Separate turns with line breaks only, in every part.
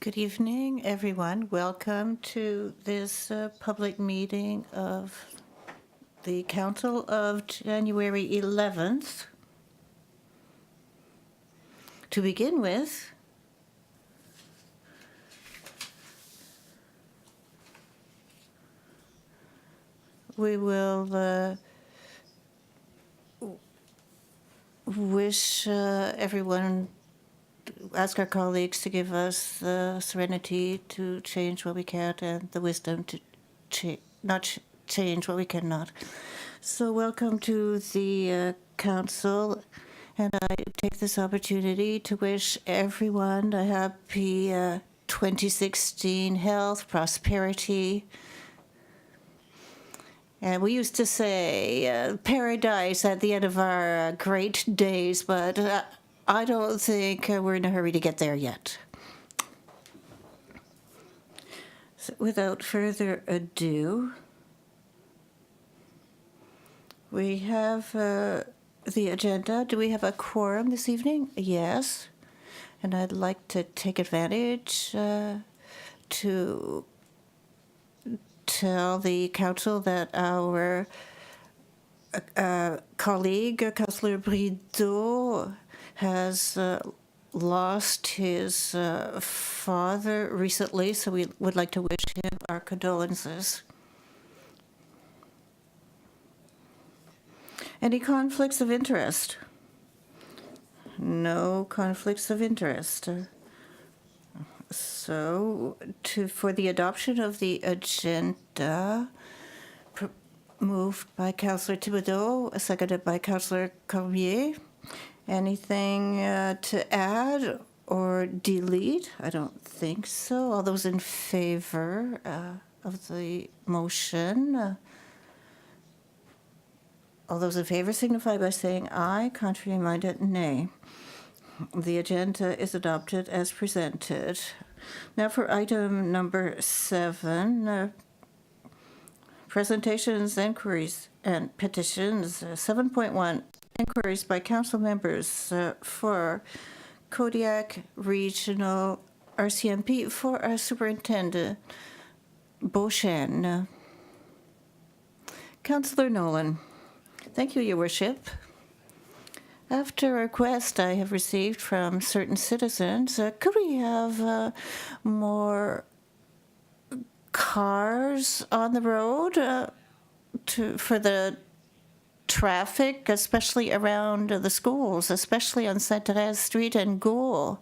Good evening, everyone. Welcome to this public meeting of the Council of January 11th. To begin with, we will wish everyone, ask our colleagues to give us the serenity to change what we can and the wisdom to not change what we cannot. So welcome to the council, and I take this opportunity to wish everyone a happy 2016 health, prosperity. And we used to say paradise at the end of our great days, but I don't think we're in a hurry to get there yet. So without further ado, we have the agenda. Do we have a quorum this evening? Yes. And I'd like to take advantage to tell the council that our colleague, Councillor Brideau, has lost his father recently, so we would like to wish him our condolences. Any conflicts of interest? No conflicts of interest. So, for the adoption of the agenda, moved by Councillor Thibodeau, seconded by Councillor Cormier. Anything to add or delete? I don't think so. All those in favor of the motion? All those in favor signify by saying aye. Contrary-minded, nay. The agenda is adopted as presented. Now for item number 7, presentations, inquiries, and petitions. 7.1, inquiries by council members for Kodiak Regional RCMP for our superintendent, Beauchesne. Councillor Nolan. Thank you, Your Worship. After a request I have received from certain citizens, could we have more cars on the road for the traffic, especially around the schools, especially on Sainte-Thérèse Street and Goule?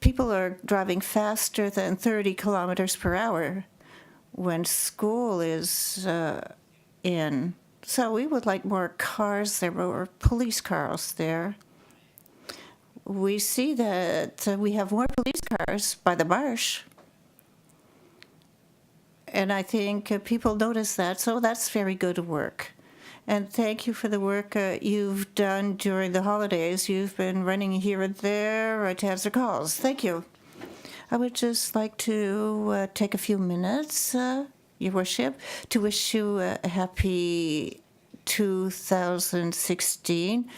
People are driving faster than 30 kilometers per hour when school is in. So we would like more cars there, more police cars there. We see that we have more police cars by the marsh. And I think people notice that, so that's very good work. And thank you for the work you've done during the holidays. You've been running here and there to answer calls. Thank you. I would just like to take a few minutes, Your Worship, to wish you a happy 2016.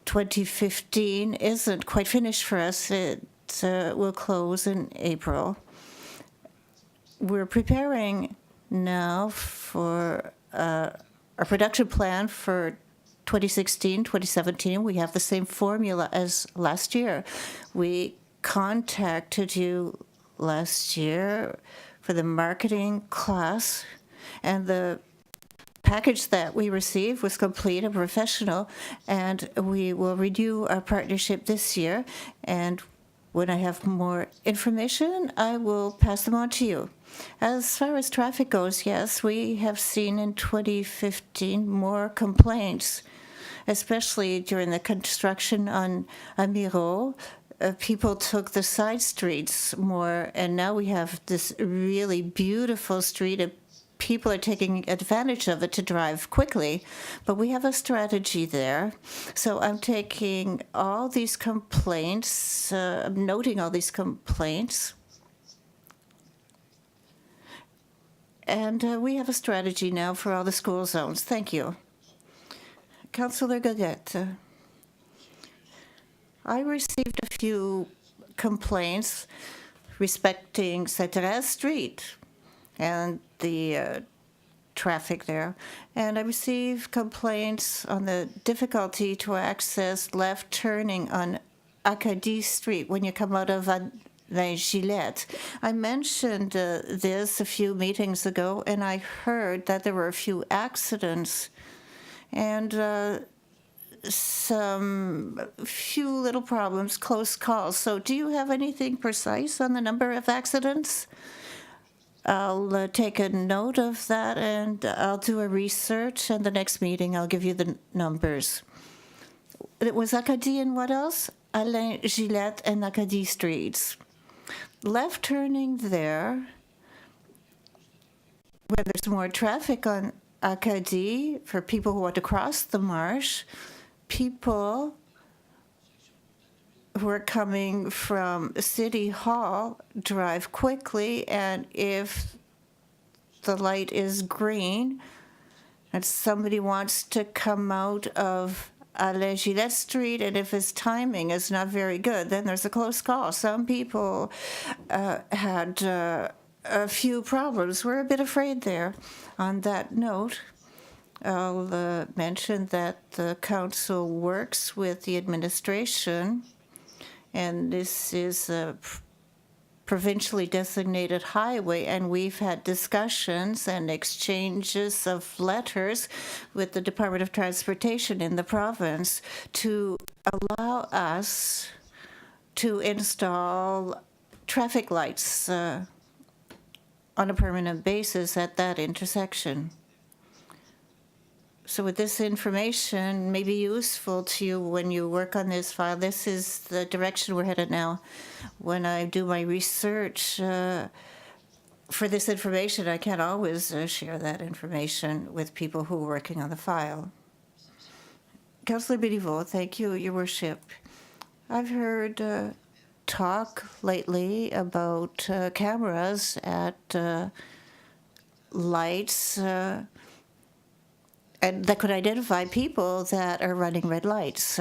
2015 isn't quite finished for us. It will close in April. We're preparing now for our production plan for 2016, 2017. We have the same formula as last year. We contacted you last year for the marketing class, and the package that we received was complete and professional, and we will renew our partnership this year. And when I have more information, I will pass them on to you. As far as traffic goes, yes, we have seen in 2015 more complaints, especially during the construction on Amiro. People took the side streets more, and now we have this really beautiful street, and people are taking advantage of it to drive quickly. But we have a strategy there. So I'm taking all these complaints, I'm noting all these complaints, and we have a strategy now for all the school zones. Thank you. Councillor Gaudette. I received a few complaints respecting Cetera Street and the traffic there. And I received complaints on the difficulty to access left turning on Acadie Street when you come out of La Gillette. I mentioned this a few meetings ago, and I heard that there were a few accidents and some few little problems, close calls. So do you have anything precise on the number of accidents? I'll take a note of that, and I'll do a research, and the next meeting I'll give you the numbers. It was Acadie and what else? Alain Gillette and Acadie Streets. Left turning there, when there's more traffic on Acadie, for people who want to cross the marsh, people who are coming from City Hall drive quickly, and if the light is green and somebody wants to come out of Alain Gillette Street, and if his timing is not very good, then there's a close call. Some people had a few problems. We're a bit afraid there. On that note, I'll mention that the council works with the administration, and this is a provincially designated highway, and we've had discussions and exchanges of letters with the Department of Transportation in the province to allow us to install traffic lights on a permanent basis at that intersection. So with this information may be useful to you when you work on this file. This is the direction we're headed now. When I do my research for this information, I can't always share that information with people who are working on the file. Councillor Béliveau, thank you, Your Worship. I've heard talk lately about cameras at lights and that could identify people that are running red lights.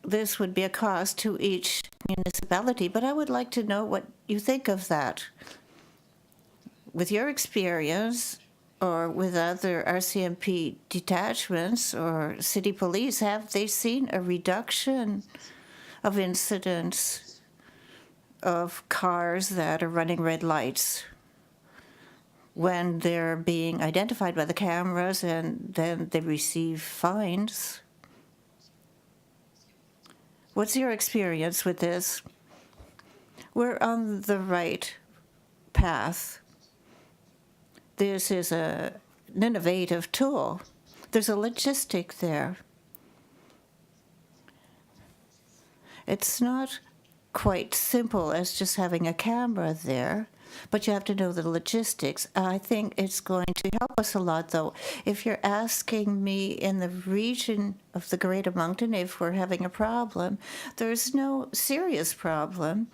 This would be a cost to each municipality, but I would like to know what you think of that. With your experience, or with other RCMP detachments or city police, have they seen a reduction of incidents of cars that are running red lights when they're being identified by the cameras and then they receive fines? What's your experience with this? We're on the right path. This is an innovative tool. There's a logistic there. It's not quite simple as just having a camera there, but you have to know the logistics. I think it's going to help us a lot, though. If you're asking me in the region of the Greater Moncton if we're having a problem, there's no serious problem.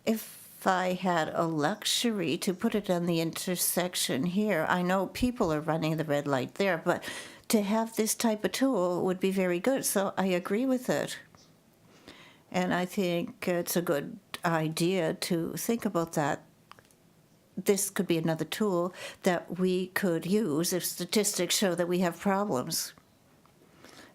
If I had a luxury to put it on the intersection here, I know people are running the red light there, but to have this type of tool would be very good. So I agree with it. And I think it's a good idea to think about that. This could be another tool that we could use if statistics show that we have problems.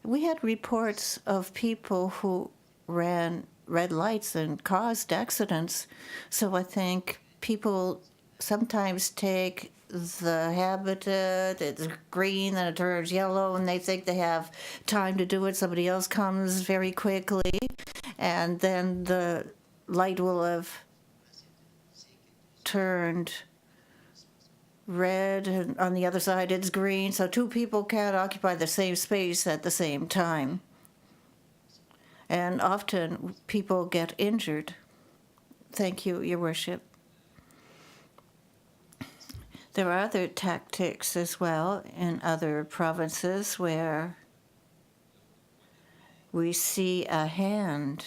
We had reports of people who ran red lights and caused accidents. So I think people sometimes take the habit, it's green, then it turns yellow, and they think they have time to do it. Somebody else comes very quickly, and then the light will have turned red, and on the other side it's green, so two people can't occupy the same space at the same time. And often people get injured. Thank you, Your Worship. There are other tactics as well in other provinces where we see a hand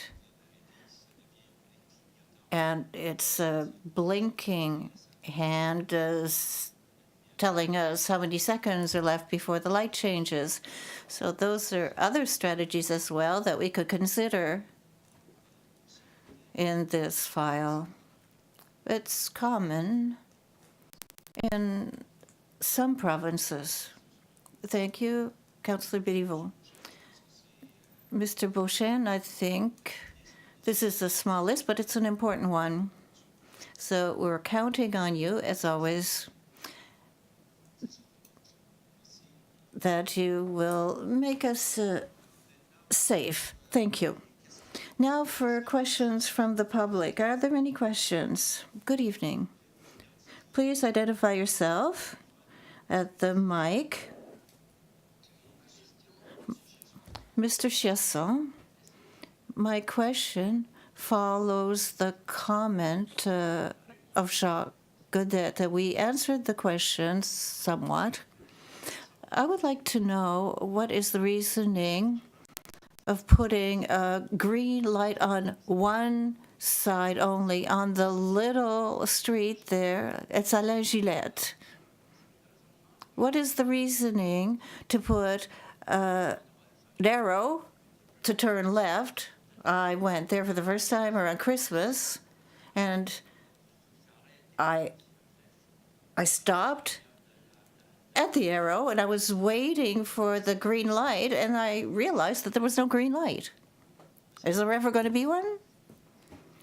and it's a blinking hand telling us how many seconds are left before the light changes. So those are other strategies as well that we could consider in this file. It's common in some provinces. Thank you, Councillor Béliveau. Mr. Beauchesne, I think this is a small list, but it's an important one. So we're counting on you, as always, that you will make us safe. Thank you. Now for questions from the public. Are there any questions? Good evening. Please identify yourself at the mic. Mr. Chiasson, my question follows the comment of Jacques Godet that we answered the question somewhat. I would like to know what is the reasoning of putting a green light on one side only on the little street there. It's à la Gillette. What is the reasoning to put an arrow to turn left? I went there for the first time around Christmas, and I stopped at the arrow, and I was waiting for the green light, and I realized that there was no green light. Is there ever going to be one?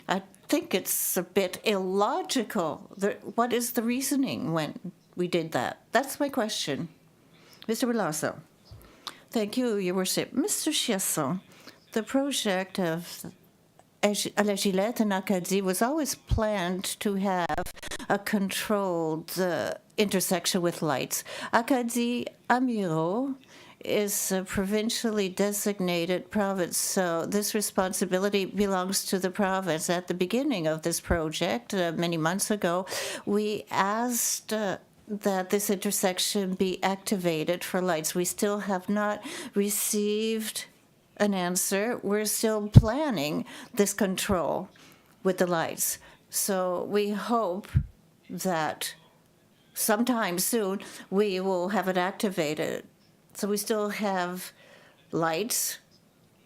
I think it's a bit illogical. What is the reasoning when we did that? That's my question. Mr. Bellasso. Thank you, Your Worship. Mr. Chiasson, the project of à la Gillette in Acadie was always planned to have a controlled intersection with lights. Acadie Amiro is a provincially designated province, so this responsibility belongs to the province. At the beginning of this project, many months ago, we asked that this intersection be activated for lights. We still have not received an answer. We're still planning this control with the lights. So we hope that sometime soon we will have it activated. So we still have lights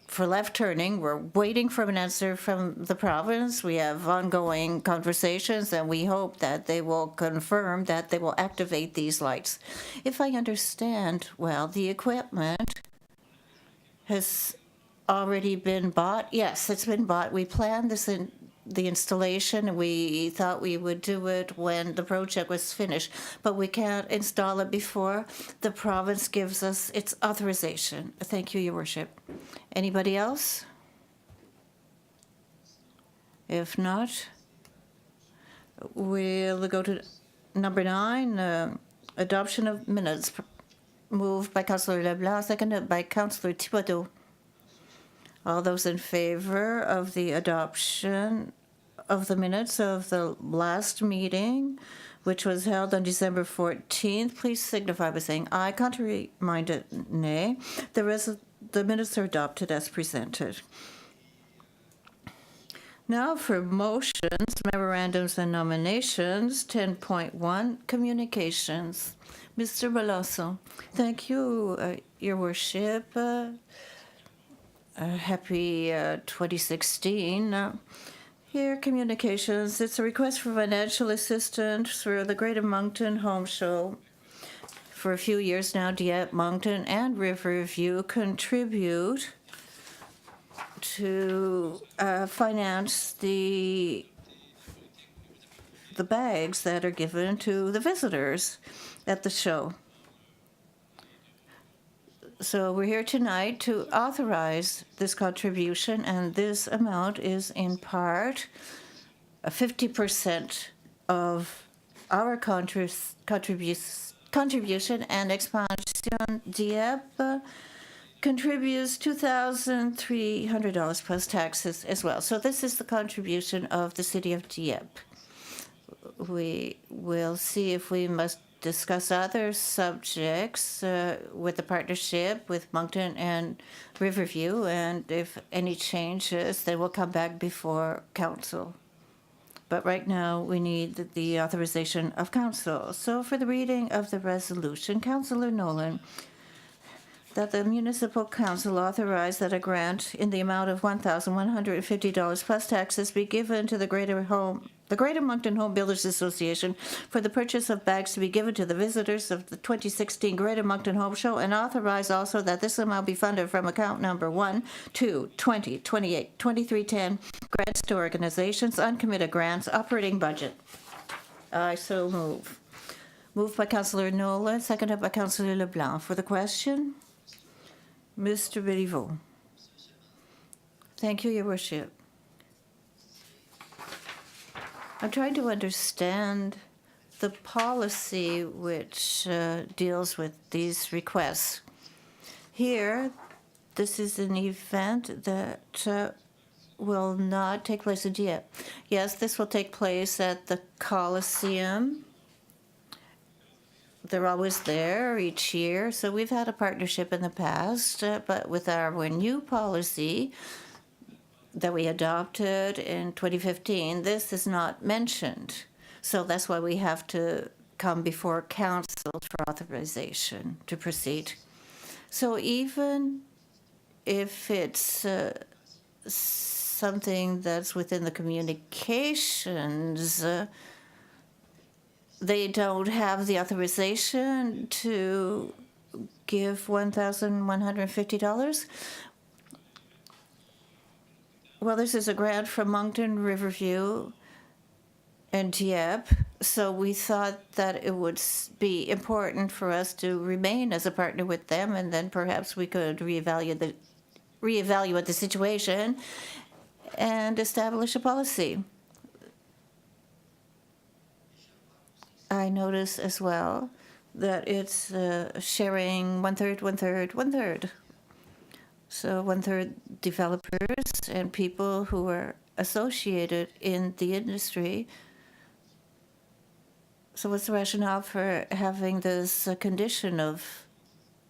for left turning. We're waiting for an answer from the province. We have ongoing conversations, and we hope that they will confirm that they will activate these lights. If I understand well, the equipment has already been bought. Yes, it's been bought. We planned this in the installation, and we thought we would do it when the project was finished, but we can't install it before the province gives us its authorization. Thank you, Your Worship. Anybody else? If not, we'll go to number 9, adoption of minutes, moved by Councillor Leblanc, seconded by Councillor Thibodeau. All those in favor of the adoption of the minutes of the last meeting, which was held on December 14th, please signify by saying aye. Contrary-minded, nay. The minutes are adopted as presented. Now for motions, memorandums, and nominations, 10.1, communications. Mr. Bellasso. Thank you, Your Worship. Happy 2016. Here, communications. It's a request for financial assistance for the Greater Moncton Home Show. For a few years now, Dieppe, Moncton, and Riverview contribute to finance the bags that are given to the visitors at the show. So we're here tonight to authorize this contribution, and this amount is in part 50% of our contribution, and Expansion Dieppe contributes $2,300 plus taxes as well. So this is the contribution of the city of Dieppe. We will see if we must discuss other subjects with the partnership with Moncton and Riverview, and if any changes, they will come back before council. But right now, we need the authorization of council. So for the reading of the resolution, Councillor Nolan, that the municipal council authorize that a grant in the amount of $1,150 plus taxes be given to the Greater Moncton Home Builders Association for the purchase of bags to be given to the visitors of the 2016 Greater Moncton Home Show, and authorize also that this amount be funded from account number 1, 2, 20, 28, 2310, grants to organizations, uncommitted grants, operating budget. I so move. Moved by Councillor Nolan, seconded by Councillor Leblanc. For the question, Mr. Béliveau. Thank you, Your Worship. I'm trying to understand the policy which deals with these requests. Here, this is an event that will not take place in Dieppe. Yes, this will take place at the Coliseum. They're always there each year, so we've had a partnership in the past, but with our new policy that we adopted in 2015, this is not mentioned. So that's why we have to come before council for authorization to proceed. So even if it's something that's within the communications, they don't have the authorization to give $1,150. Well, this is a grant from Moncton, Riverview, and Dieppe, so we thought that it would be important for us to remain as a partner with them, and then perhaps we could reevaluate the situation and establish a policy. I notice as well that it's sharing one-third, one-third, one-third. So one-third developers and people who are associated in the industry. So what's the rationale for having this condition of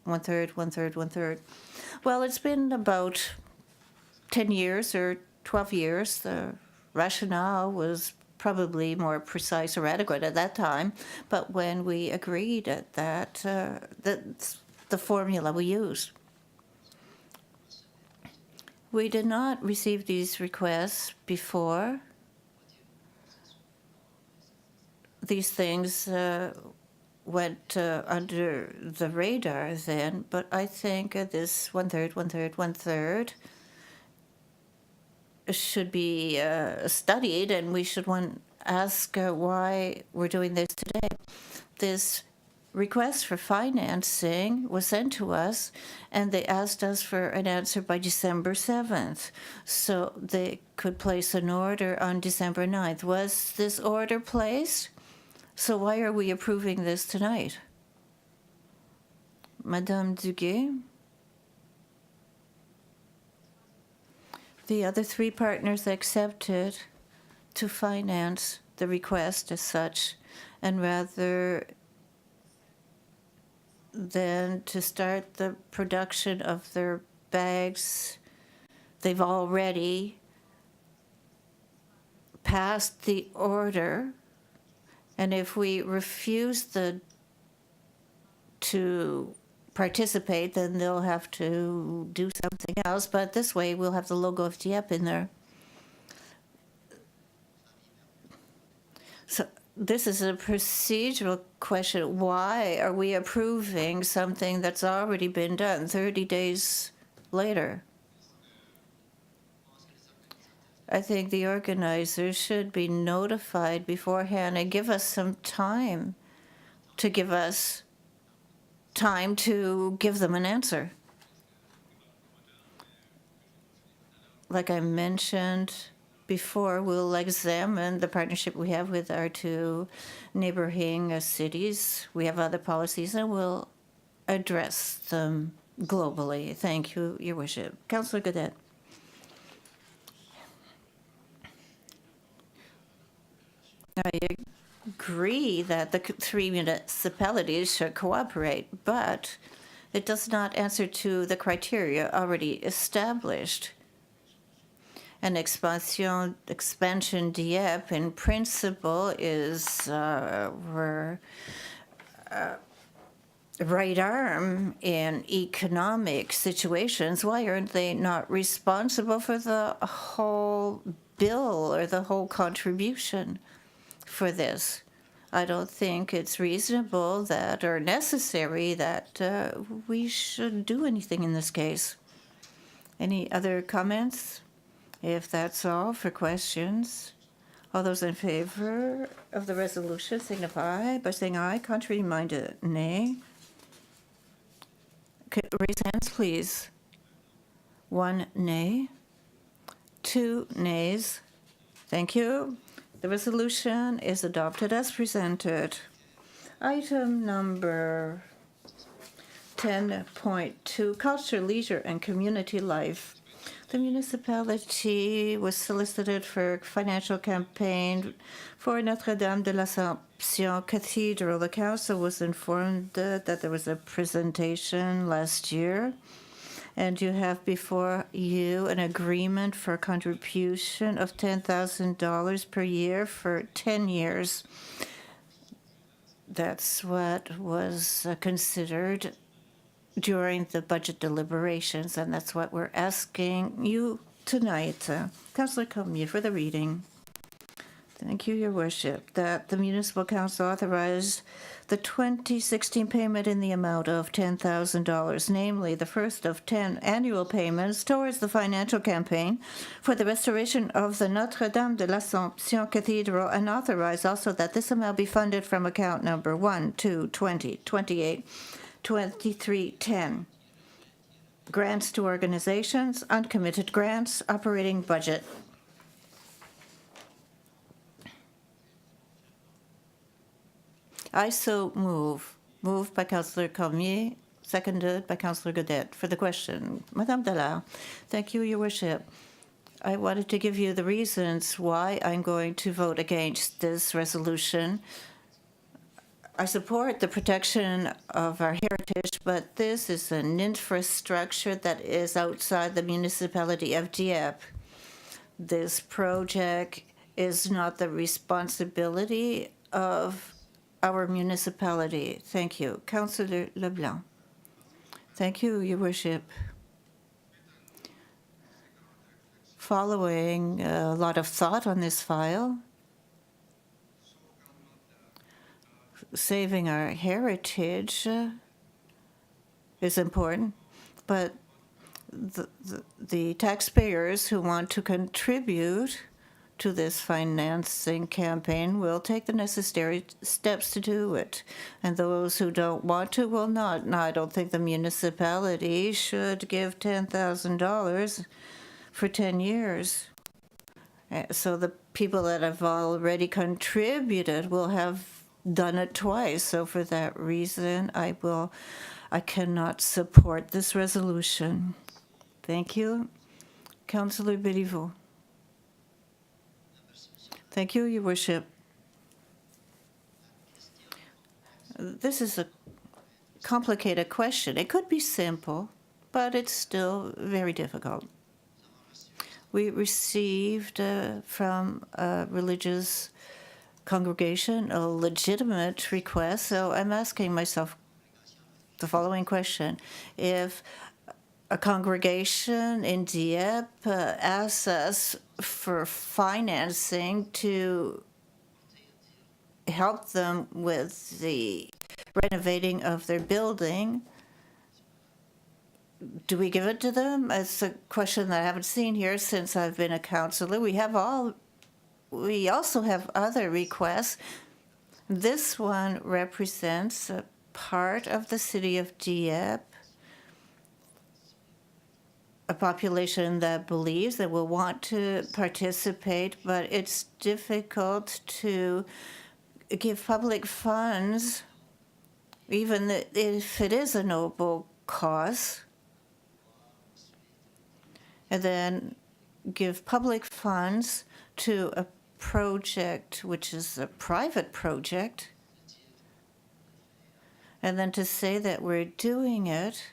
one-third, one-third, one-third? Well, it's been about 10 years or 12 years. The rationale was probably more precise or adequate at that time, but when we agreed at that, that's the formula we used. We did not receive these requests before. These things went under the radar then, but I think this one-third, one-third, one-third should be studied, and we should ask why we're doing this today. This request for financing was sent to us, and they asked us for an answer by December 7th, so they could place an order on December 9th. Was this order placed? So why are we approving this tonight? Madame Duguay? The other three partners accepted to finance the request as such, and rather than to start the production of their bags, they've already passed the order, and if we refuse to participate, then they'll have to do something else, but this way we'll have the logo of Dieppe in there. So this is a procedural question. Why are we approving something that's already been done 30 days later? I think the organizers should be notified beforehand and give us some time to give us time to give them an answer. Like I mentioned before, we'll examine the partnership we have with our two neighboring cities. We have other policies, and we'll address them globally. Thank you, Your Worship. Councillor Gaudette. I agree that the three municipalities should cooperate, but it does not answer to the criteria already established. And expansion Dieppe, in principle, is we're right arm in economic situations. Why aren't they not responsible for the whole bill or the whole contribution for this? I don't think it's reasonable that or necessary that we should do anything in this case. Any other comments? If that's all for questions, all those in favor of the resolution signify by saying aye. Contrary minded, nay. Raise hands, please. 1 nay. 2 nays. Thank you. The resolution is adopted as presented. Item number 10.2, Culture, Leisure, and Community Life. The municipality was solicited for financial campaign for Notre-Dame de l'Assomption Cathedral. The council was informed that there was a presentation last year, and you have before you an agreement for a contribution of $10,000 per year for 10 years. That's what was considered during the budget deliberations, and that's what we're asking you tonight. Councillor Cormier for the reading. Thank you, Your Worship. That the Municipal Council authorized the 2016 payment in the amount of $10,000, namely the first of 10 annual payments towards the financial campaign for the restoration of the Notre-Dame de l'Assomption Cathedral, and authorize also that this amount be funded from account number 1, 2, 20, 28, 2310. Grants to organizations, uncommitted grants, operating budget. I so move. Moved by Councillor Cormier, seconded by Councillor Godet. For the question, Madame Dallaire. Thank you, Your Worship. I wanted to give you the reasons why I'm going to vote against this resolution. I support the protection of our heritage, but this is an infrastructure that is outside the municipality of Dieppe. This project is not the responsibility of our municipality. Thank you. Councillor Leblanc. Thank you, Your Worship. Following a lot of thought on this file, saving our heritage is important, but the taxpayers who want to contribute to this financing campaign will take the necessary steps to do it, and those who don't want to will not. Now, I don't think the municipality should give $10,000 for 10 years. So the people that have already contributed will have done it twice. So for that reason, I cannot support this resolution. Thank you. Councillor Béliveau. Thank you, Your Worship. This is a complicated question. It could be simple, but it's still very difficult. We received from a religious congregation a legitimate request, so I'm asking myself the following question. If a congregation in Dieppe asks us for financing to help them with the renovating of their building, do we give it to them? It's a question that I haven't seen here since I've been a councillor. We also have other requests. This one represents a part of the city of Dieppe, a population that believes that will want to participate, but it's difficult to give public funds, even if it is a noble cause, and then give public funds to a project which is a private project, and then to say that we're doing it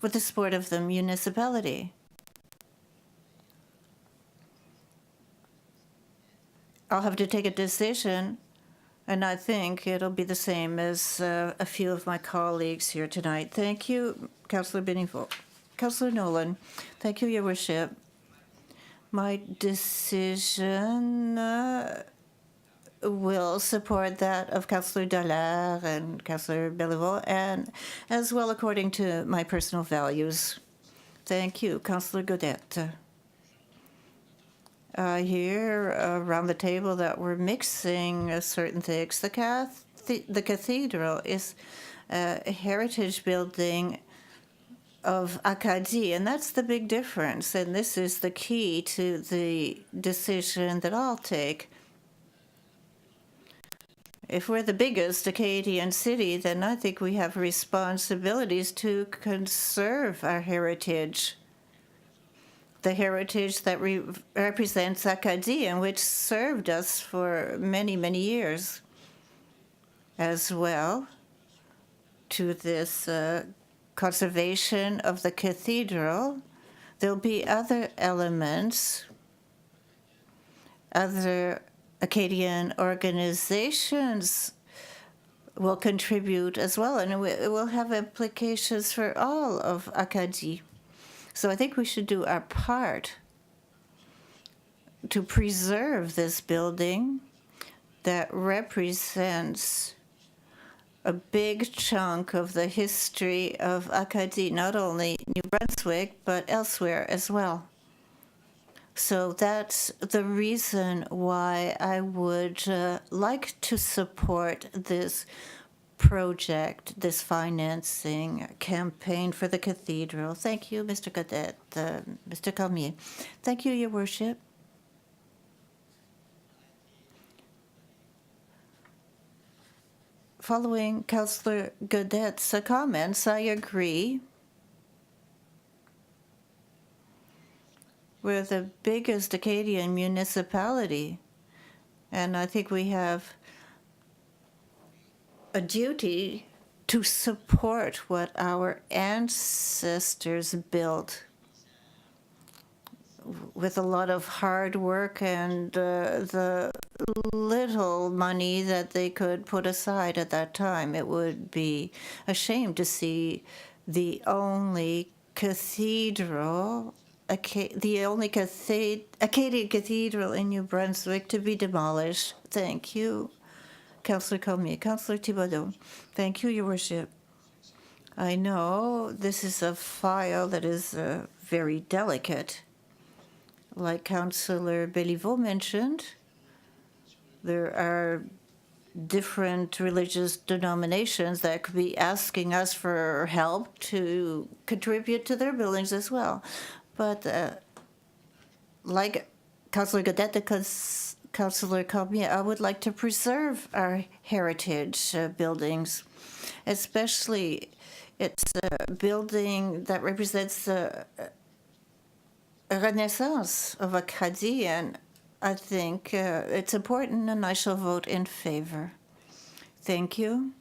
with the support of the municipality. I'll have to take a decision, and I think it'll be the same as a few of my colleagues here tonight. Thank you, Councillor Beniveau. Councillor Nolan, thank you, Your Worship. My decision will support that of Councillor Dallaire and Councillor Beliveau, and as well according to my personal values. Thank you, Councillor Godette. I hear around the table that we're mixing certain things. The cathedral is a heritage building of Acadie, and that's the big difference. And this is the key to the decision that I'll take. If we're the biggest Acadian city, then I think we have responsibilities to conserve our heritage. The heritage that represents Acadie and which served us for many, many years. As well, to this conservation of the cathedral, there'll be other elements, other Acadian organizations will contribute as well, and it will have implications for all of Acadie. So I think we should do our part to preserve this building that represents a big chunk of the history of Acadie, not only New-Brunswick, but elsewhere as well. So that's the reason why I would like to support this project, this financing campaign for the cathedral. Thank you, Mr. Cadet, Mr. Cormier. Thank you, Your Worship. Following Councillor Godet's comments, I agree. We're the biggest Acadian municipality, and I think we have a duty to support what our ancestors built with a lot of hard work and the little money that they could put aside at that time. It would be a shame to see the only cathedral, the only Acadian cathedral in New Brunswick to be demolished. Thank you, Councillor Cormier. Councillor Thibodeau. Thank you, Your Worship. I know this is a file that is very delicate. Like Councillor Beliveau mentioned, there are different religious denominations that could be asking us for help to contribute to their buildings as well. But like Councillor Godette, Councillor Cormier, I would like to preserve our heritage buildings, especially it's a building that represents the renaissance of Acadie, and I think it's important, and I shall vote in favor. Thank you.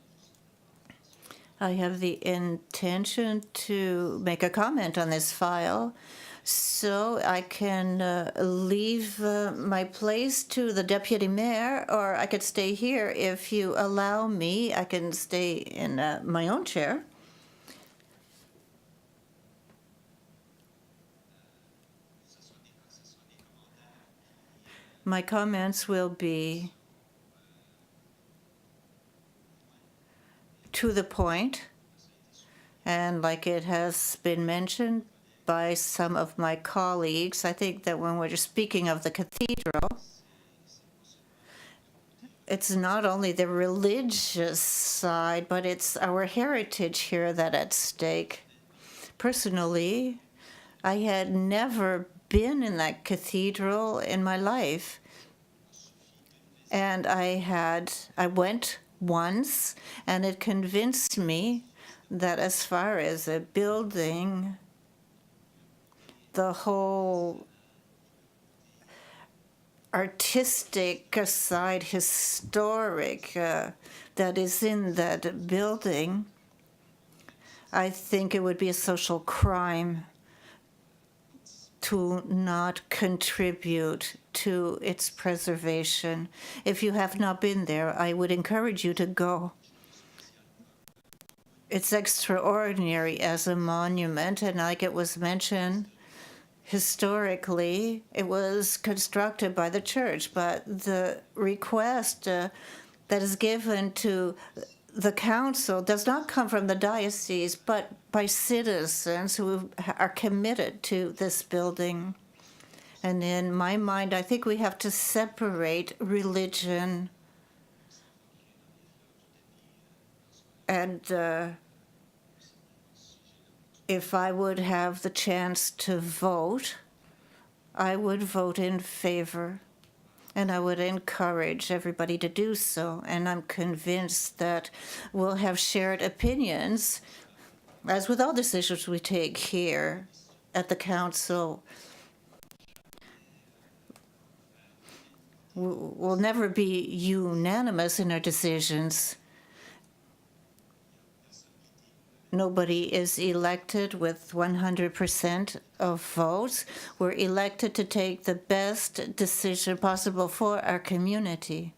I have the intention to make a comment on this file, so I can leave my place to the deputy mayor, or I could stay here. If you allow me, I can stay in my own chair. My comments will be to the point, and like it has been mentioned by some of my colleagues, I think that when we're speaking of the cathedral, it's not only the religious side, but it's our heritage here that at stake. Personally, I had never been in that cathedral in my life, and I went once, and it convinced me that as far as a building, the whole artistic side, historic, that is in that building, I think it would be a social crime to not contribute to its preservation. If you have not been there, I would encourage you to go. It's extraordinary as a monument, and like it was mentioned, historically, it was constructed by the church, but the request that is given to the council does not come from the diocese, but by citizens who are committed to this building. And in my mind, I think we have to separate religion and if I would have the chance to vote, I would vote in favor, and I would encourage everybody to do so. And I'm convinced that we'll have shared opinions, as with all decisions we take here at the council. We'll never be unanimous in our decisions. Nobody is elected with 100% of votes. We're elected to take the best decision possible for our community.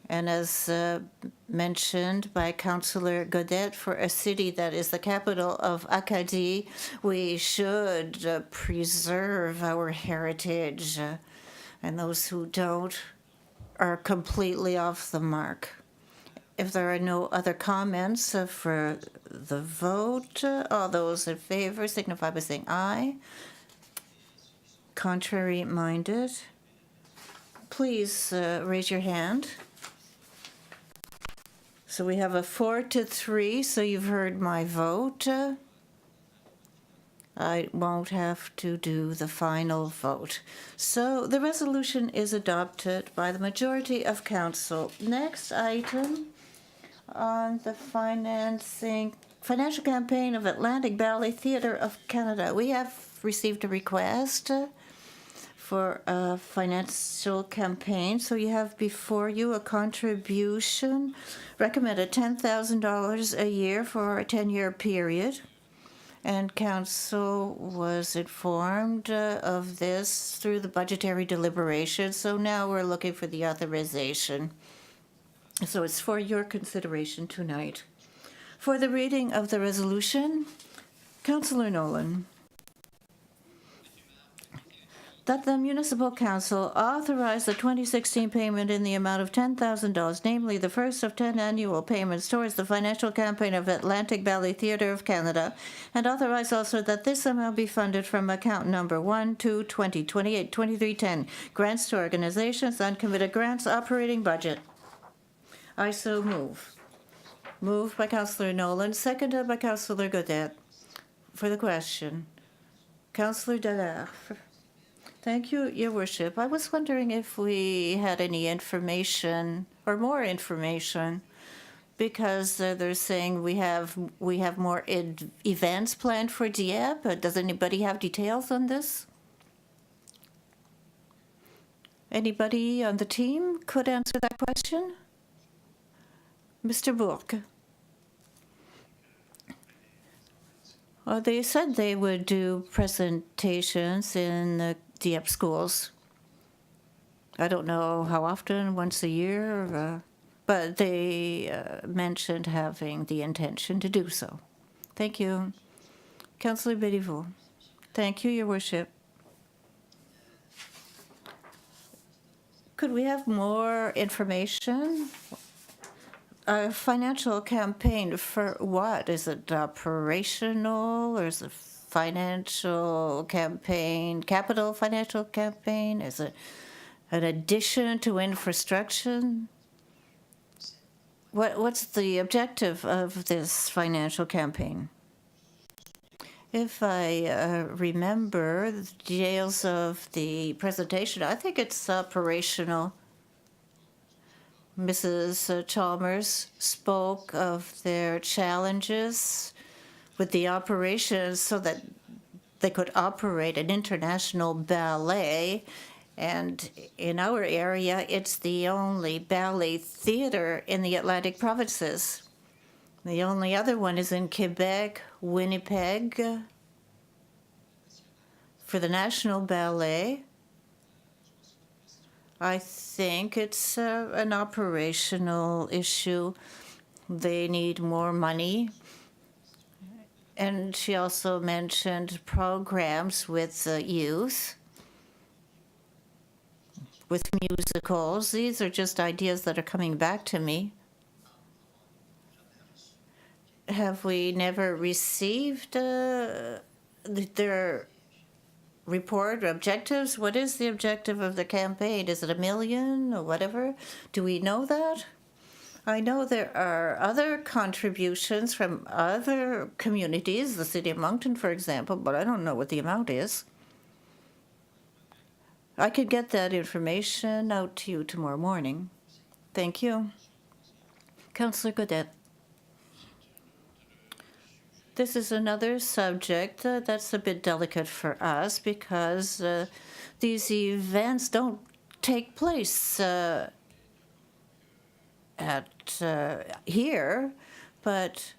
And as mentioned by Councillor Godet, for a city that is the capital of Acadie, we should preserve our heritage. And those who don't are completely off the mark. If there are no other comments for the vote, all those in favor signify by saying aye. Contrary minded, please raise your hand. So we have a 4-3, so you've heard my vote. I won't have to do the final vote. So the resolution is adopted by the majority of council. Next item on the financial campaign of Atlantic Ballet Theatre of Canada. We have received a request for a financial campaign. So you have before you a contribution recommended $10,000 a year for a 10-year period. And council was informed of this through the budgetary deliberation. So now we're looking for the authorization. So it's for your consideration tonight. For the reading of the resolution, Councillor Nolan. That the Municipal Council authorize the 2016 payment in the amount of $10,000, namely the first of 10 annual payments towards the financial campaign of Atlantic Ballet Theatre of Canada, and authorize also that this amount be funded from account number 1-2-20-28-2310, grants to organizations, uncommitted grants, operating budget. I so move. Moved by Councillor Nolan, seconded by Councillor Godet. For the question, Councillor Dallaire. Thank you, Your Worship. I was wondering if we had any information or more information, because they're saying we have more events planned for Dieppe. Does anybody have details on this? Anybody on the team could answer that question? Mr. Bourque. Well, they said they would do presentations in the Dieppe schools. I don't know how often, once a year, but they mentioned having the intention to do so. Thank you. Councillor Béliveau. Thank you, Your Worship. Could we have more information? A financial campaign for what? Is it operational, or is it financial campaign, capital financial campaign? Is it an addition to infrastructure? What's the objective of this financial campaign? If I remember the details of the presentation, I think it's operational. Mrs. Chalmers spoke of their challenges with the operations so that they could operate an international ballet. And in our area, it's the only ballet theater in the Atlantic provinces. The only other one is in Quebec, Winnipeg, For the National Ballet, I think it's an operational issue. They need more money. And she also mentioned programs with youth, with musicals. These are just ideas that are coming back to me. Have we never received their report or objectives? What is the objective of the campaign? Is it 1 million or whatever? Do we know that? I know there are other contributions from other communities, the city of Moncton, for example, but I don't know what the amount is. I could get that information out to you tomorrow morning. Thank you. Councillor Godet. This is another subject that's a bit delicate for us because these events don't take place at here, but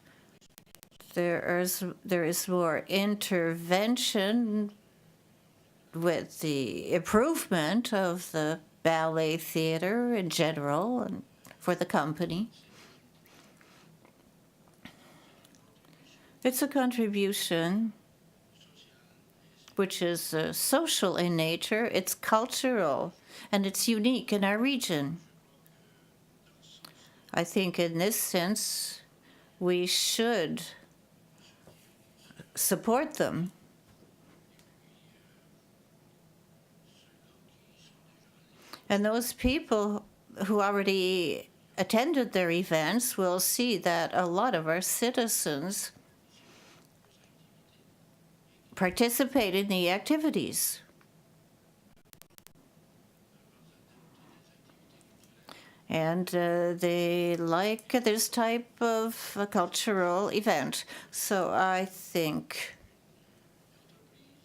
there is more intervention with the improvement of the ballet theater in general and for the company. It's a contribution which is social in nature, it's cultural, and it's unique in our region. I think in this sense, we should support them. And those people who already attended their events will see that a lot of our citizens participate in the activities. And they like this type of cultural event. So I think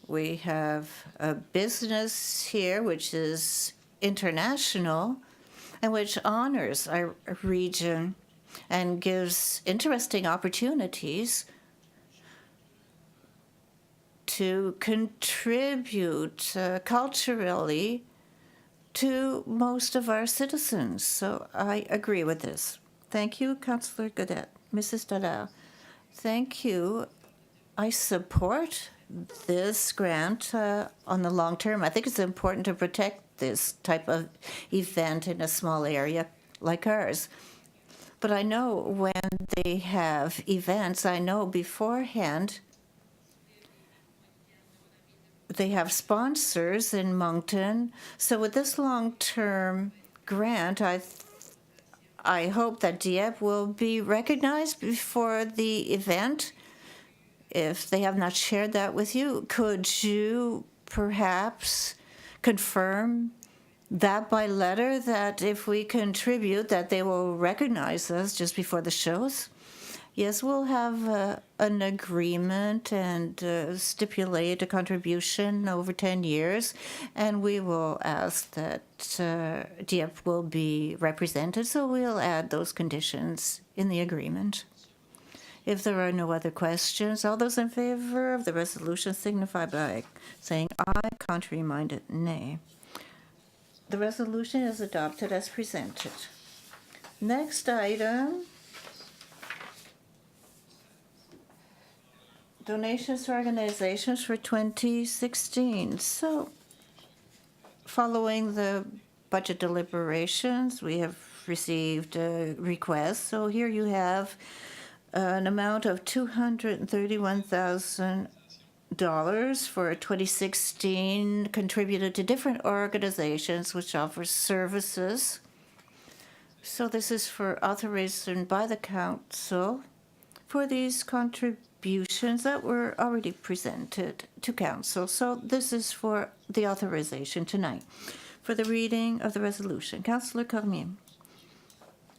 we have a business here which is international and which honors our region and gives interesting opportunities to contribute culturally to most of our citizens. So I agree with this. Thank you, Councillor Godet. Mrs. Dallaire. Thank you. I support this grant on the long term. I think it's important to protect this type of event in a small area like ours. But I know when they have events, I know beforehand they have sponsors in Moncton. So with this long-term grant, I hope that Dieppe will be recognized before the event. If they have not shared that with you, could you perhaps confirm that by letter, that if we contribute, that they will recognize us just before the shows? Yes, we'll have an agreement and stipulate a contribution over 10 years, and we will ask that Dieppe will be represented, so we'll add those conditions in the agreement. If there are no other questions, all those in favor of the resolution signify by saying aye, contrary-minded nay. The resolution is adopted as presented. Next item. Donations to organizations for 2016. So, following the budget deliberations, we have received a request. So here you have an amount of $231,000 for 2016 contributed to different organizations which offer services. So this is for authorization by the council for these contributions that were already presented to council. So this is for the authorization tonight. For the reading of the resolution, Councillor Cormier.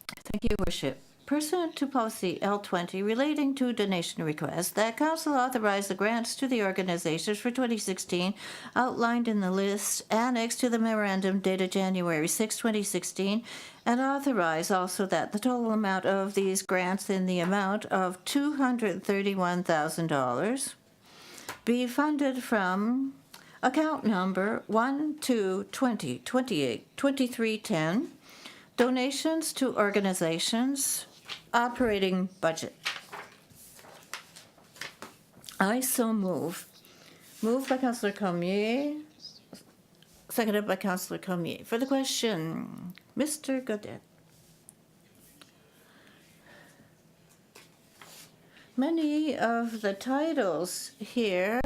Thank you, Worship. Pursuant to Policy L20 relating to donation requests, that Council authorized the grants to the organizations for 2016 outlined in the list annexed to the memorandum dated January 6, 2016, and authorize also that the total amount of these grants in the amount of $231,000 be funded from Account number 1220282310, donations to organizations, operating budget. I so move. Moved by Councillor Cormier, seconded by Councillor Cormier. For the question, Mr. Godet. Many of the titles here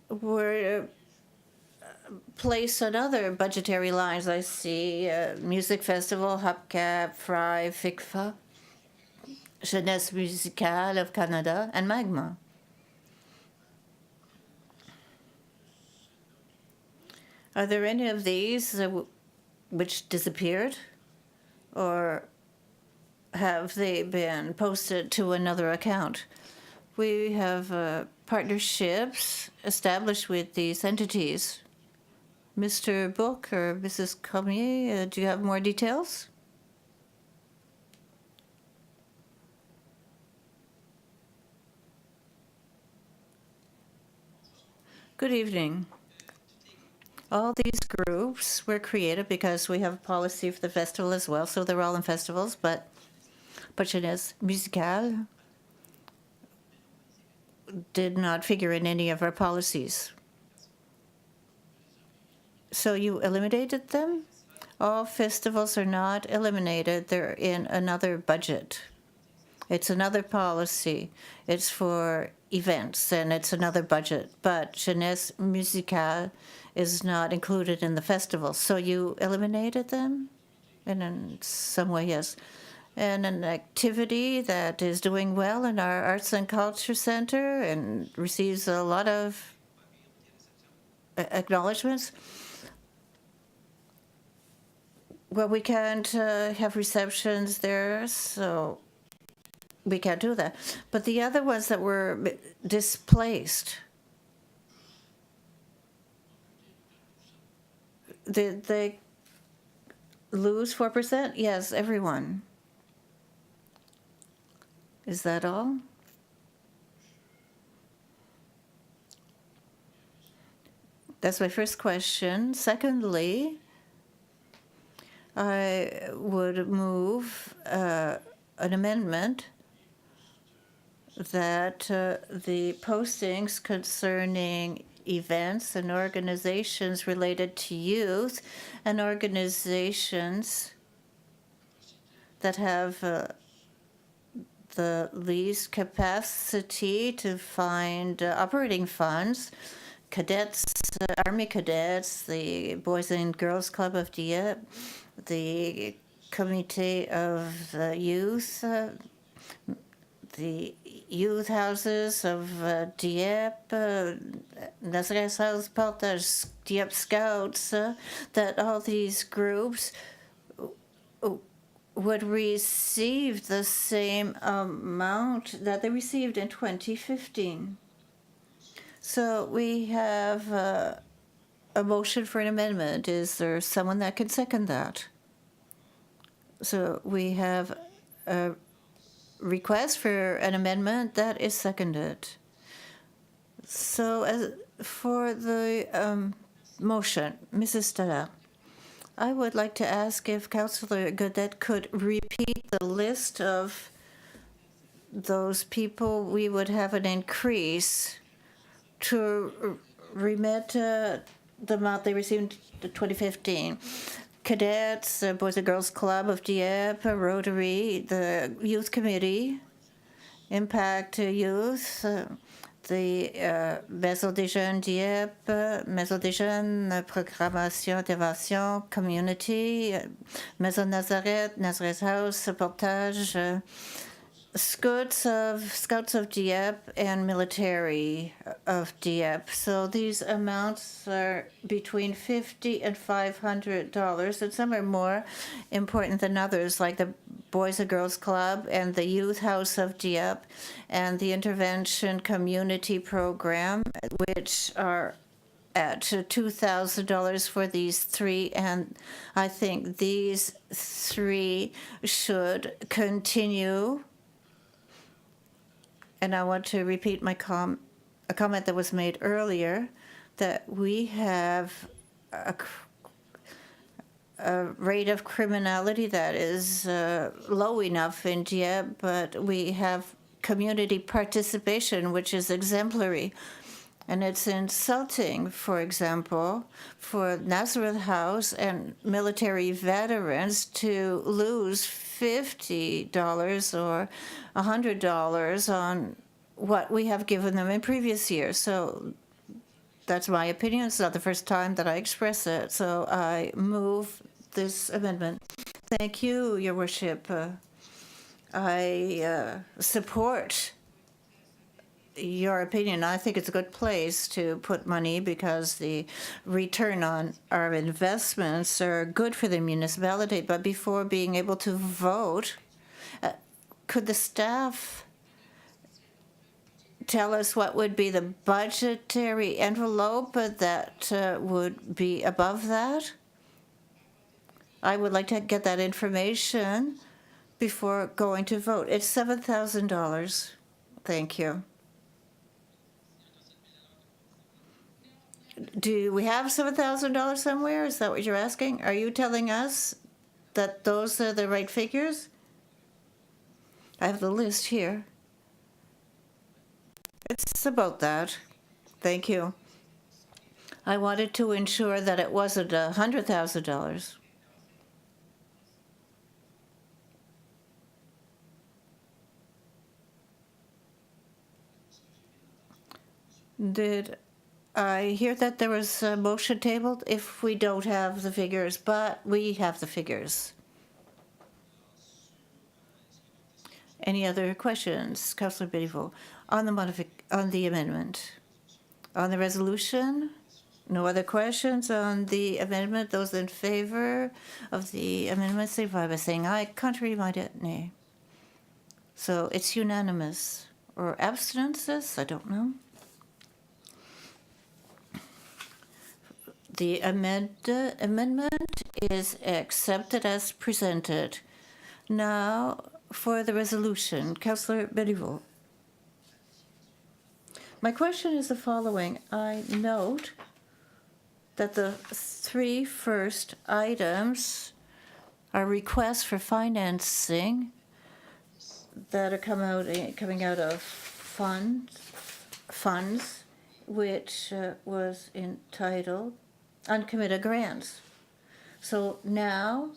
were placed on other budgetary lines. I see Music Festival, Hubcap, Fry, FICFA, Jeunesse Musicale of Canada, and Magma. Are there any of these which disappeared, or have they been posted to another account? We have partnerships established with these entities. Mr. Book or Mrs. Cormier, do you have more details? Good evening. All these groups were created because we have a policy for the festival as well, so they're all in festivals, but Jeunesse Musicale did not figure in any of our policies. So you eliminated them? All festivals are not eliminated. They're in another budget. It's another policy. It's for events, and it's another budget. But Jeunesse Musicale is not included in the festival. So you eliminated them? And in some way, yes. And an activity that is doing well in our Arts and Culture Center and receives a lot of acknowledgements. Well, we can't have receptions there, so we can't do that. But the other ones that were displaced, did they lose 4%? Yes, everyone. Is that all? That's my first question. Secondly, I would move an amendment that the postings concerning events and organizations related to youth and organizations that have the least capacity to find operating funds, cadets, Army cadets, the Boys and Girls Club of Dieppe, the Comité of the Youth, the youth houses of Dieppe, Nazareth House, Portage, Dieppe Scouts, that all these groups would receive the same amount that they received in 2015. So we have a motion for an amendment. Is there someone that can second that? So we have a request for an amendment that is seconded. So as for the motion, Mrs. Stella, I would like to ask if Councillor Godet could repeat the list of those people we would have an increase to remit the amount they received in 2015. Cadets, Boys and Girls Club of Dieppe, Rotary, the Youth Committee, Impact Youth, the Maison des Jeunes Dieppe, Maison des Jeunes, Programmation d'Innovation, Community, Maison Nazareth, Nazareth House, Portage, Scouts of Dieppe, and Military of Dieppe. So these amounts are between $50 and $500, and some are more important than others, like the Boys and Girls Club and the Youth House of Dieppe and the Intervention Community Program, which are at $2,000 for these three, and I think these three should continue And I want to repeat a comment that was made earlier, that we have a rate of criminality that is low enough in Dieppe, but we have community participation, which is exemplary. And it's insulting, for example, for Nazareth House and military veterans to lose $50 or $100 on what we have given them in previous years. So that's my opinion. It's not the first time that I express it. So I move this amendment. Thank you, Your Worship. I support your opinion. I think it's a good place to put money because the return on our investments are good for the municipality. But before being able to vote, could the staff tell us what would be the budgetary envelope that would be above that? I would like to get that information before going to vote. It's $7,000. Thank you. Do we have $7,000 somewhere? Is that what you're asking? Are you telling us that those are the right figures? I have the list here. It's about that. Thank you. I wanted to ensure that it wasn't $100,000. Did I hear that there was a motion tabled if we don't have the figures, but we have the figures? Any other questions? Councillor Béliveau, on the amendment. On the resolution? No other questions on the amendment? Those in favor of the amendment signify by saying aye. Contrary-minded, nay. So it's unanimous. Or abstinences? I don't know. The amendment is accepted as presented. Now, for the resolution, Councillor Béliveau. My question is the following. I note that the three first items are requests for financing that are coming out of funds, which was entitled uncommitted grants. So now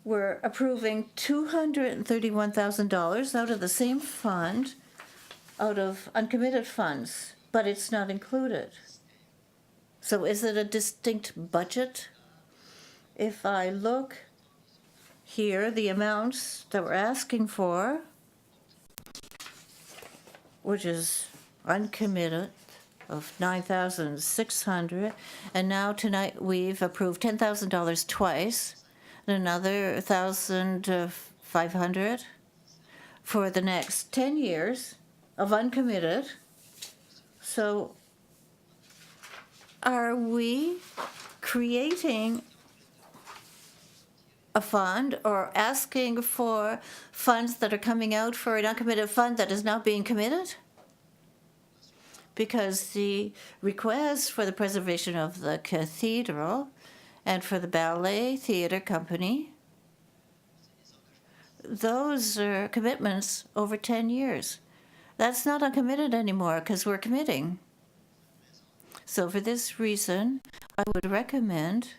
we're approving $231,000 out of the same fund, out of uncommitted funds, but it's not included. So is it a distinct budget? If I look here, the amounts that we're asking for, which is uncommitted, of $9,600, and now tonight we've approved $10,000 twice, and another $1,500 for the next 10 years of uncommitted. So are we creating a fund or asking for funds that are coming out for an uncommitted fund that is now being committed? Because the request for the preservation of the cathedral and for the ballet theater company, those are commitments over 10 years. That's not uncommitted anymore because we're committing. So for this reason, I would recommend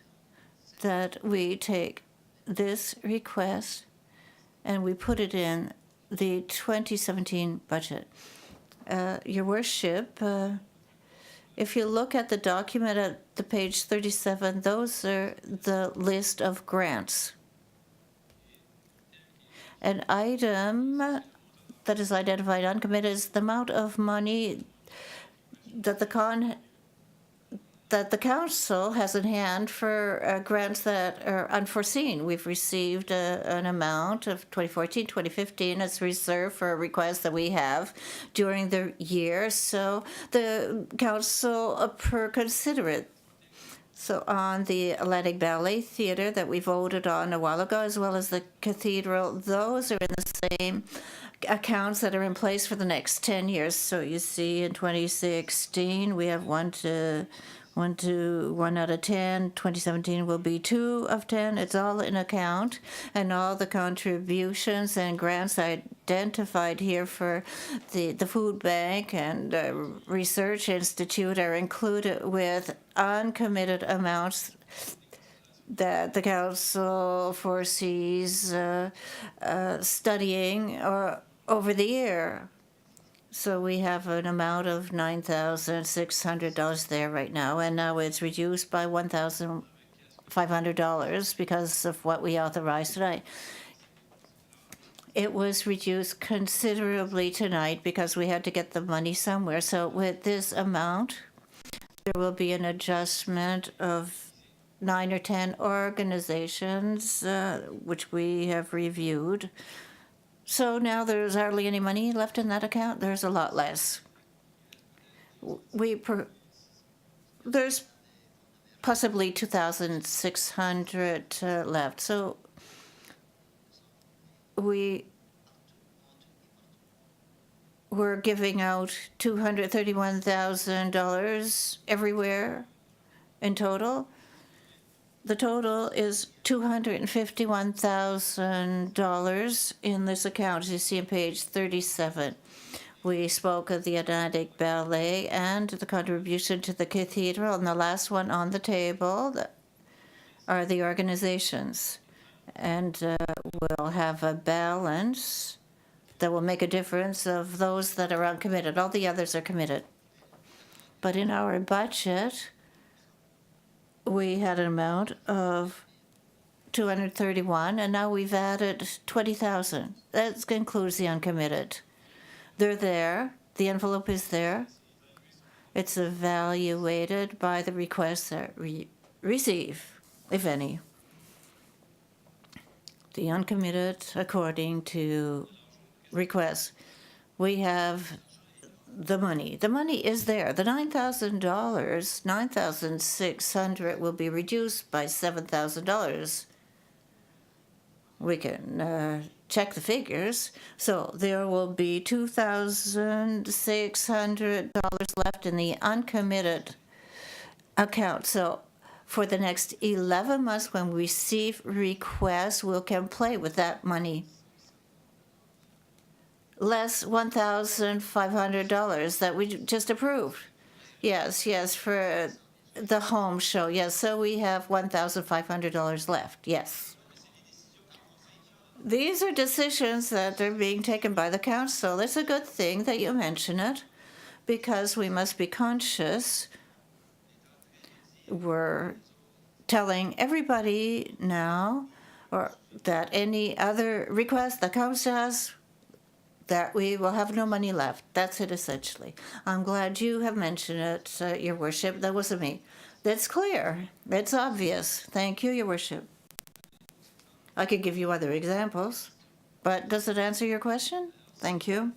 that we take this request and we put it in the 2017 budget. Your Worship, if you look at the document at the page 37, those are the list of grants. An item that is identified uncommitted is the amount of money that the council has in hand for grants that are unforeseen. We've received an amount of 2014, 2015 as reserve for a request that we have during the year. So the council consider it. So on the Atlantic Ballet Theatre that we voted on a while ago, as well as the cathedral, those are in the same accounts that are in place for the next 10 years. So you see in 2016, we have 1 out of 10. 2017 will be 2 of 10. It's all in account, and all the contributions and grants identified here for the food bank and research institute are included with uncommitted amounts that the council foresees studying over the year. So we have an amount of $9,600 there right now, and now it's reduced by $1,500 because of what we authorized tonight. It was reduced considerably tonight because we had to get the money somewhere. So with this amount, there will be an adjustment of 9 or 10 organizations, which we have reviewed. So now there's hardly any money left in that account. There's a lot less. There's possibly 2,600 left. So we're giving out $231,000 everywhere in total. The total is $251,000 in this account, as you see on page 37. We spoke of the Atlantic Ballet and the contribution to the cathedral, and the last one on the table are the organizations. And we'll have a balance that will make a difference of those that are uncommitted. All the others are committed. But in our budget, we had an amount of 231, and now we've added 20,000. That includes the uncommitted. They're there. The envelope is there. It's evaluated by the requests that we receive, if any. The uncommitted, according to requests. We have the money. The money is there. The $9,000, 9,600 will be reduced by $7,000. We can check the figures. So there will be $2,600 left in the uncommitted account. So for the next 11 months, when we receive requests, we can play with that money. Less $1,500 that we just approved. Yes, for the home show. Yes, so we have $1,500 left. Yes. These are decisions that are being taken by the council. It's a good thing that you mention it, because we must be conscious. We're telling everybody now, or that any other request that comes to us, that we will have no money left. That's it, essentially. I'm glad you have mentioned it, Your Worship. That wasn't me. That's clear. It's obvious. Thank you, Your Worship. I could give you other examples, but does it answer your question? Thank you.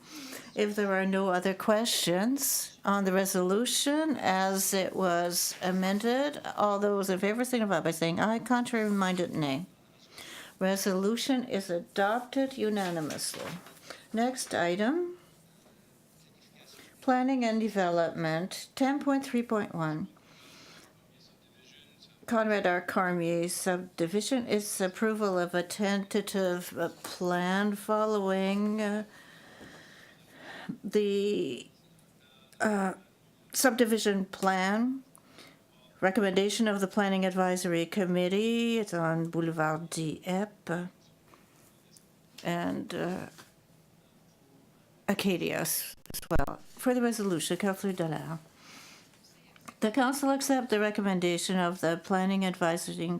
If there are no other questions on the resolution as it was amended, all those in favor signify by saying aye. Contrary minded, nay. Resolution is adopted unanimously. Next item, Planning and Development, 10.3.1. Conrad R. Cormier subdivision is approval of a tentative plan following the subdivision plan. Recommendation of the Planning Advisory Committee. It's on Boulevard Dieppe and Acadia as well. For the resolution, Councillor Dallaire. The Council accepts the recommendation of the Planning Advisory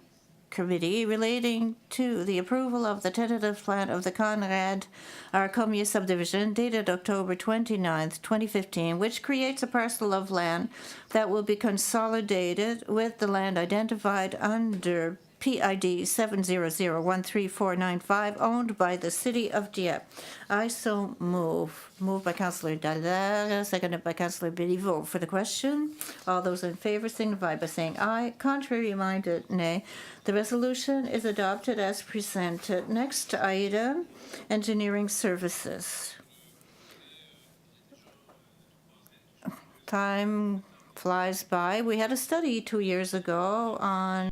Committee relating to the approval of the tentative plan of the Conrad R. Cormier subdivision dated October 29th, 2015, which creates a parcel of land that will be consolidated with the land identified under PID 700134495, owned by the city of Dieppe. I so move. Moved by Councillor Dallaire, seconded by Councillor Béliveau. For the question, all those in favor signify by saying aye. Contrary minded, nay. The resolution is adopted as presented. Next item, engineering services. Time flies by. We had a study 2 years ago on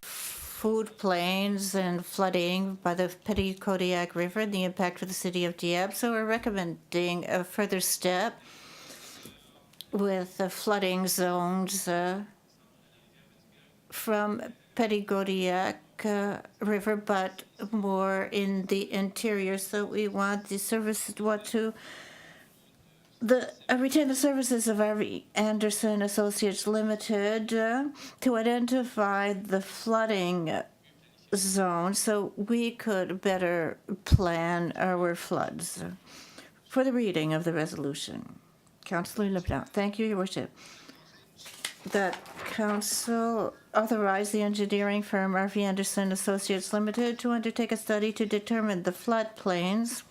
food plains and flooding by the Petit Kodiak River and the impact for the city of Dieppe. So we're recommending a further step with the flooding zones from Petit Kodiak River, but more in the interior. So we want the service, retain the services of R.V. Anderson Associates Limited to identify the flooding zone so we could better plan our floods. For the reading of the resolution, Councillor Leblanc. Thank you, Your Worship. That Council authorize the engineering firm R.V. Anderson Associates Limited to undertake a study to determine the floodplains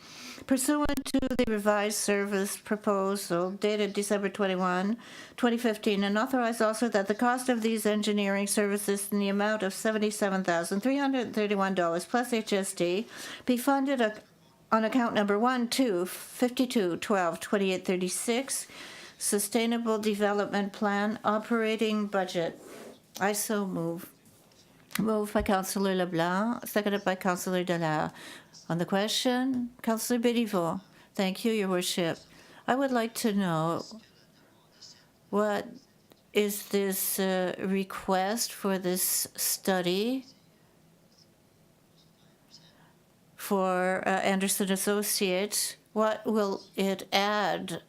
pursuant to the revised service proposal dated December 21, 2015, and authorize also that the cost of these engineering services in the amount of $77,331 plus HST be funded on account number 1252122836, Sustainable Development Plan Operating Budget. I so move. Moved by Councillor Leblanc, seconded by Councillor Dallaire. On the question, Councillor Béliveau. Thank you, Your Worship. I would like to know, what is this request for this study for Anderson Associates? What will it add?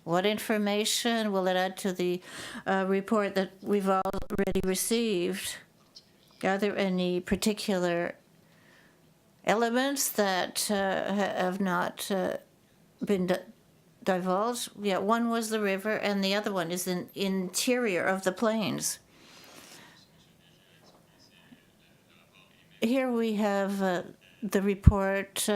What information will it add to the report that we've already received? Are there any particular elements that have not been divulged? Yeah, one was the river, and the other one is the interior of the plains. Here we have the report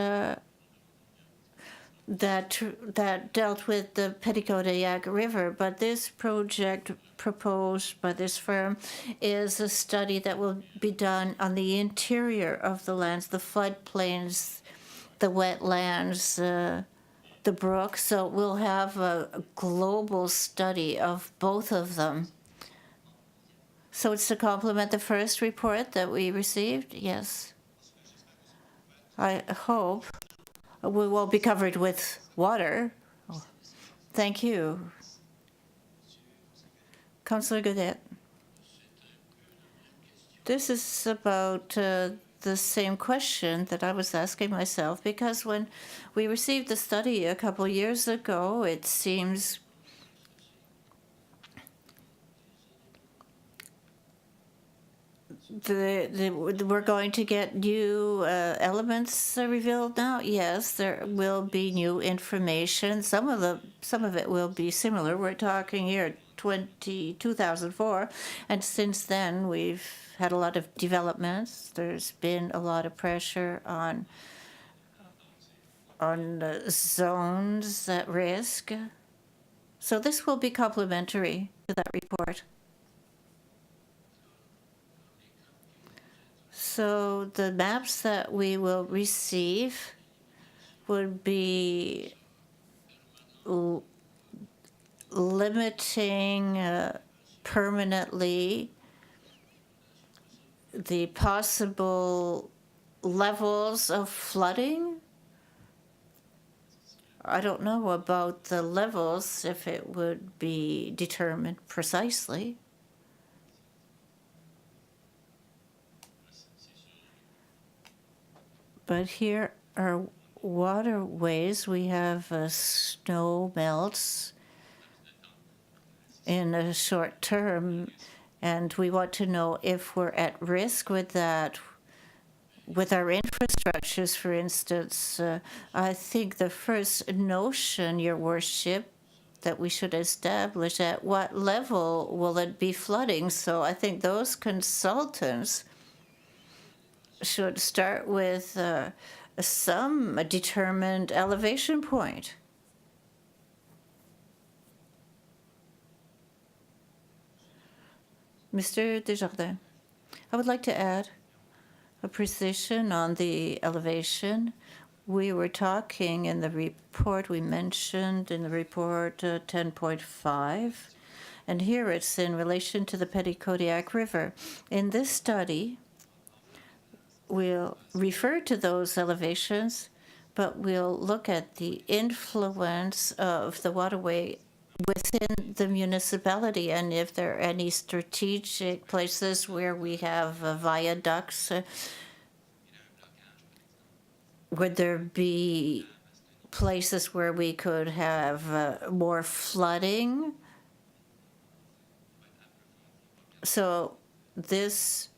that dealt with the Petit Kodiak River, but this project proposed by this firm is a study that will be done on the interior of the lands, the floodplains, the wetlands, the brook. So we'll have a global study of both of them. So it's to complement the first report that we received? Yes. I hope we won't be covered with water. Thank you. Councillor Godet. This is about the same question that I was asking myself, because when we received the study a couple years ago, it seems we're going to get new elements revealed now. Yes, there will be new information. Some of it will be similar. We're talking here 2004, and since then we've had a lot of developments. There's been a lot of pressure on zones at risk. So this will be complementary to that report. So the maps that we will receive would be limiting permanently the possible levels of flooding. I don't know about the levels, if it would be determined precisely. But here are waterways. We have snow melts in a short term, and we want to know if we're at risk with that, with our infrastructures, for instance. I think the first notion, Your Worship, that we should establish, at what level will it be flooding? So I think those consultants should start with some determined elevation point. Mr. Desjardins, I would like to add a precision on the elevation. We were talking in the report, we mentioned in the report 10.5, and here it's in relation to the Petitcodiac River. In this study, we'll refer to those elevations, but we'll look at the influence of the waterway within the municipality and if there are any strategic places where we have viaducts. Would there be places where we could have more flooding? So this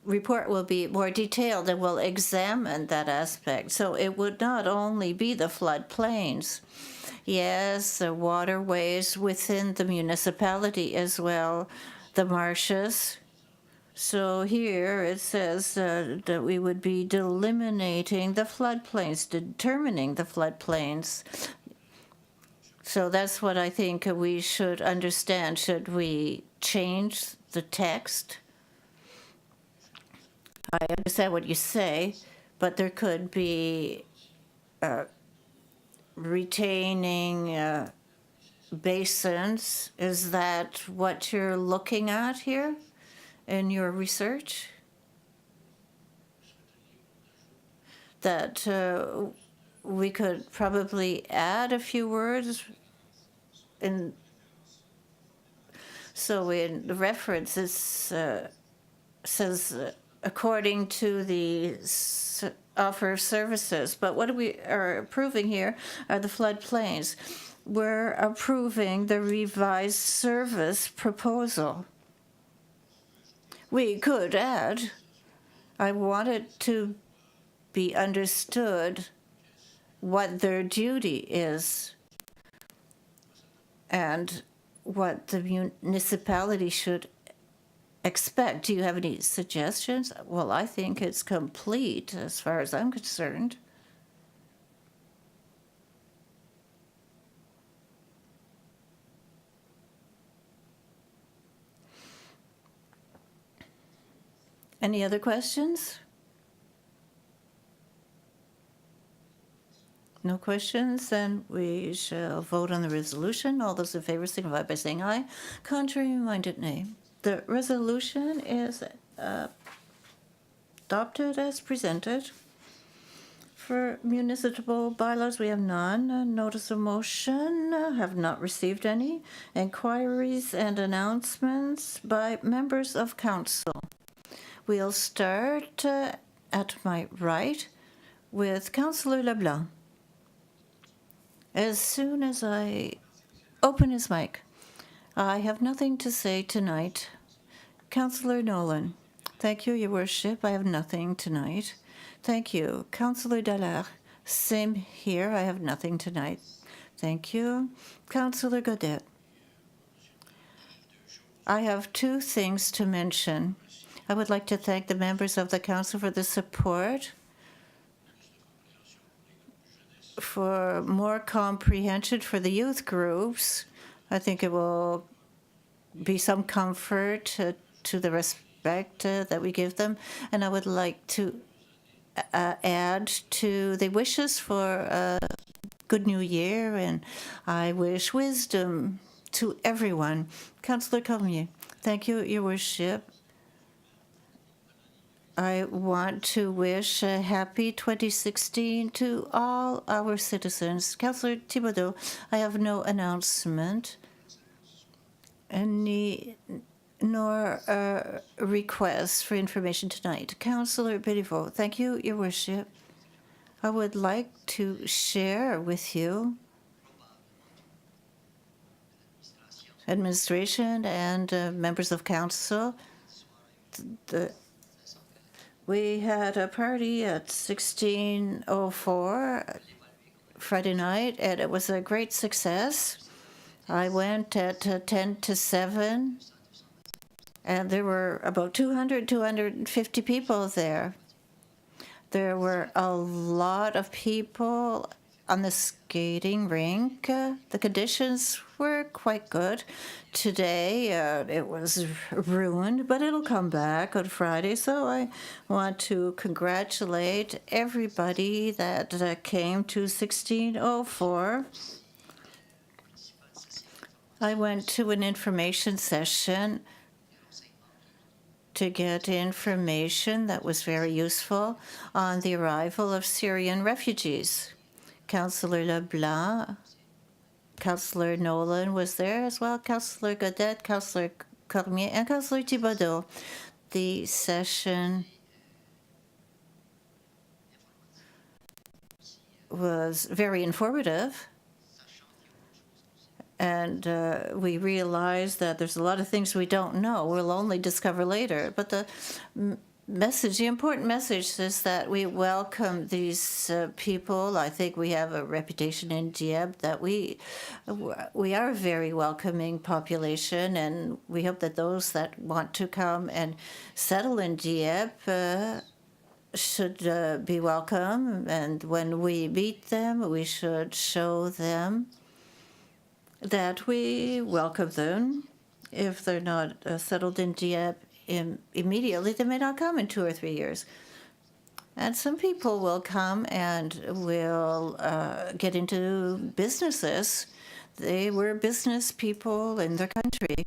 report will be more detailed and will examine that aspect. So it would not only be the floodplains. Yes, the waterways within the municipality as well, the marshes. So here it says that we would be delimiting the floodplains, determining the floodplains. So that's what I think we should understand. Should we change the text? I understand what you say, but there could be retaining basins. Is that what you're looking at here in your research? That we could probably add a few words in. So in the reference, it says according to the offer of services. But what we are approving here are the floodplains. We're approving the revised service proposal. We could add, I want it to be understood what their duty is and what the municipality should expect. Do you have any suggestions? Well, I think it's complete as far as I'm concerned. Any other questions? No questions, then we shall vote on the resolution. All those in favor signify by saying aye. Contrary-minded, nay. The resolution is adopted as presented. For municipal bylaws, we have none. Notice of motion, have not received any. Inquiries and announcements by members of council. We'll start at my right with Councillor Leblanc. As soon as I open his mic, I have nothing to say tonight. Councillor Nolan. Thank you, Your Worship. I have nothing tonight. Thank you. Councillor Dallaire. Same here. I have nothing tonight. Thank you. Councillor Godet. I have two things to mention. I would like to thank the members of the council for the support, for more comprehension for the youth groups. I think it will be some comfort to the respect that we give them. And I would like to add to the wishes for a good new year, and I wish wisdom to everyone. Councillor Cormier. Thank you, Your Worship. I want to wish a happy 2016 to all our citizens. Councillor Thibodeau, I have no announcement nor requests for information tonight. Councillor Béliveau, thank you, Your Worship. I would like to share with you administration and members of council. We had a party at 16:04 Friday night, and it was a great success. I went at 10 to 7, and there were about 250 people there. There were a lot of people on the skating rink. The conditions were quite good. Today it was ruined, but it'll come back on Friday. So I want to congratulate everybody that came to 1604. I went to an information session to get information that was very useful on the arrival of Syrian refugees. Councillor Leblanc, Councillor Nolan was there as well, Councillor Godet, Councillor Cormier, and Councillor Thibodeau. The session was very informative. And we realize that there's a lot of things we don't know. We'll only discover later. But the message, the important message is that we welcome these people. I think we have a reputation in Dieppe that we are a very welcoming population, and we hope that those that want to come and settle in Dieppe should be welcome. And when we meet them, we should show them that we welcome them. If they're not settled in Dieppe immediately, they may not come in 2 or 3 years. And some people will come and will get into businesses. They were business people in their country.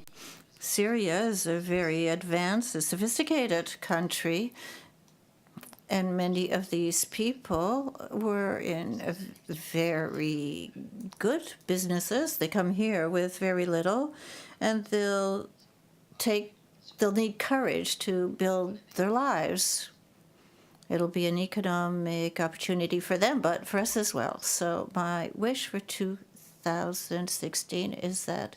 Syria is a very advanced, sophisticated country, and many of these people were in very good businesses. They come here with very little, and they'll need courage to build their lives. It'll be an economic opportunity for them, but for us as well. So my wish for 2016 is that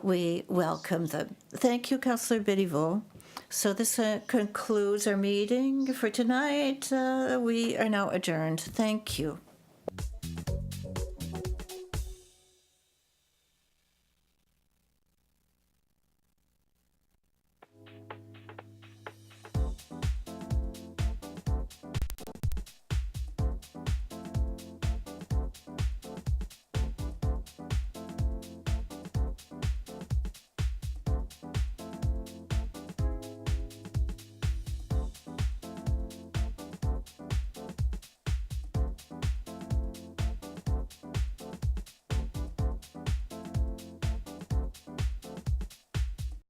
we welcome them. Thank you, Councillor Béliveau. So this concludes our meeting for tonight. We are now adjourned. Thank you.